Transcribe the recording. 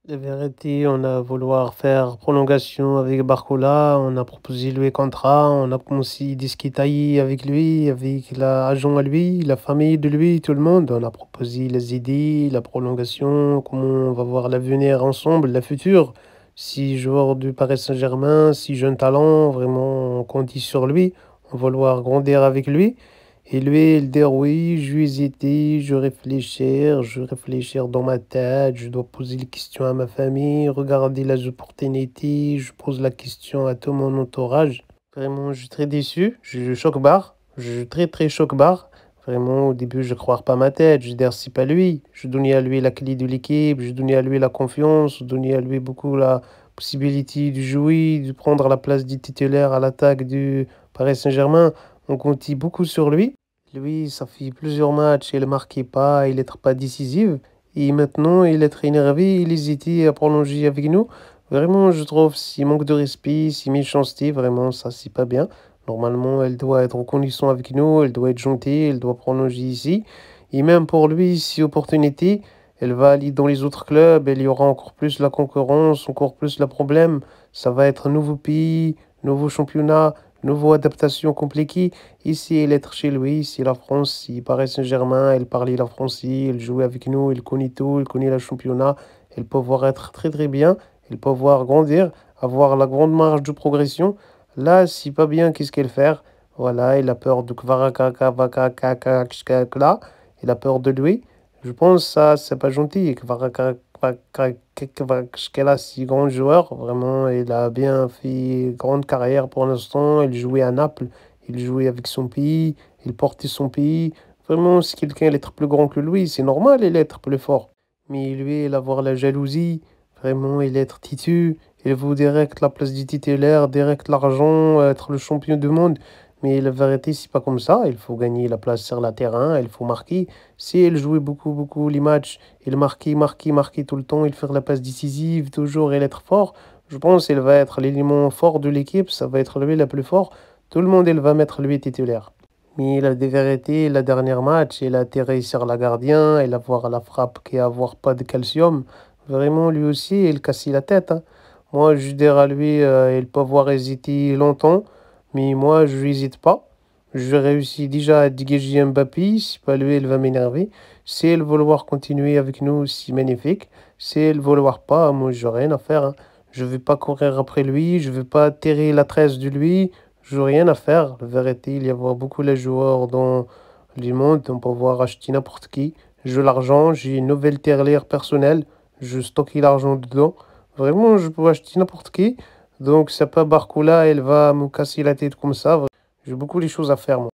La vérité, on a vouloir faire prolongation avec Barcola, on a proposé lui contrat, on a aussi discuté avec lui, avec l'agent à lui, la famille de lui, tout le monde. On a proposé les idées, la prolongation, comment on va voir l'avenir ensemble, la future. Si joueur du Paris Saint-Germain, si jeune talent, vraiment on compte sur lui, on va vouloir grandir avec lui. Et lui, il dit oui, je vais hésiter, je réfléchir dans ma tête, je dois poser les questions à ma famille, regarder les opportunités, je pose la question à tout mon entourage. Vraiment, je suis très déçu, je suis choc-barre, je suis très très choc-barre. Vraiment, au début, je ne crois pas ma tête, je dis c'est pas lui. Je donnais à lui la clé de l'équipe, je donnais à lui la confiance, je donnais à lui beaucoup la possibilité de jouer, de prendre la place du titulaire à l'attaque du Paris Saint-Germain. On comptait beaucoup sur lui. Lui, ça fait plusieurs matchs, il ne marquait pas, il n'était pas décisif. Et maintenant, il est très énervé, il hésitait à prolonger avec nous. Vraiment, je trouve, s'il manque de respect, si méchanceté, vraiment, ça, c'est pas bien. Normalement, elle doit être reconnaissante avec nous, elle doit être gentille, elle doit prolonger ici. Et même pour lui, si opportunité, elle va aller dans les autres clubs, il y aura encore plus la concurrence, encore plus le problème. Ça va être un nouveau pays, nouveau championnat, nouveau adaptation compliquée. Ici, elle est chez lui, c'est la France, il Paris Saint-Germain, elle parlait la français, elle jouait avec nous, elle connaît tout, elle connaît le championnat, elle peut voir être très très bien, elle peut voir grandir, avoir la grande marge de progression. Là, c'est pas bien, qu'est-ce qu'elle fait? Voilà, elle a peur de là, elle a peur de lui. Je pense ça, c'est pas gentil. Qu'elle a si grand joueur, vraiment, il a bien fait grande carrière pour l'instant. Il jouait à Naples, il jouait avec son pays, il portait son pays. Vraiment, si quelqu'un est plus grand que lui, c'est normal, il est plus fort. Mais lui, il a avoir la jalousie, vraiment, il est titu, il veut direct la place du titulaire, direct l'argent, être le champion du monde. Mais la vérité, c'est pas comme ça. Il faut gagner la place sur le terrain, il faut marquer. Si il jouait beaucoup, beaucoup les matchs, il marquait tout le temps, il fait la passe décisive, toujours il être fort. Je pense qu'il va être l'élément fort de l'équipe, ça va être lui le plus fort. Tout le monde, il va mettre lui titulaire. Mais il a des vérités, la dernière match, il a atterri sur la gardien, il a voir la frappe qui a avoir pas de calcium. Vraiment, lui aussi, il casse la tête, hein. Moi, je dirais à lui, il peut avoir hésité longtemps, mais moi, je n'hésite pas. Je réussis déjà à dégager Mbappé, si pas lui, il va m'énerver. Si elle veut vouloir continuer avec nous, c'est magnifique. Si elle veut vouloir pas, moi, j'ai rien à faire, hein. Je vais pas courir après lui, je vais pas tirer la tresse de lui. Je n'ai rien à faire. La vérité, il y a beaucoup de joueurs dans le monde. On peut voir acheter n'importe qui. J'ai l'argent, j'ai une nouvelle tirelire personnelle. Je stocke l'argent dedans. Vraiment, je peux acheter n'importe qui. Donc, c'est pas Barcola, elle va me casser la tête comme ça. J'ai beaucoup de choses à faire, moi.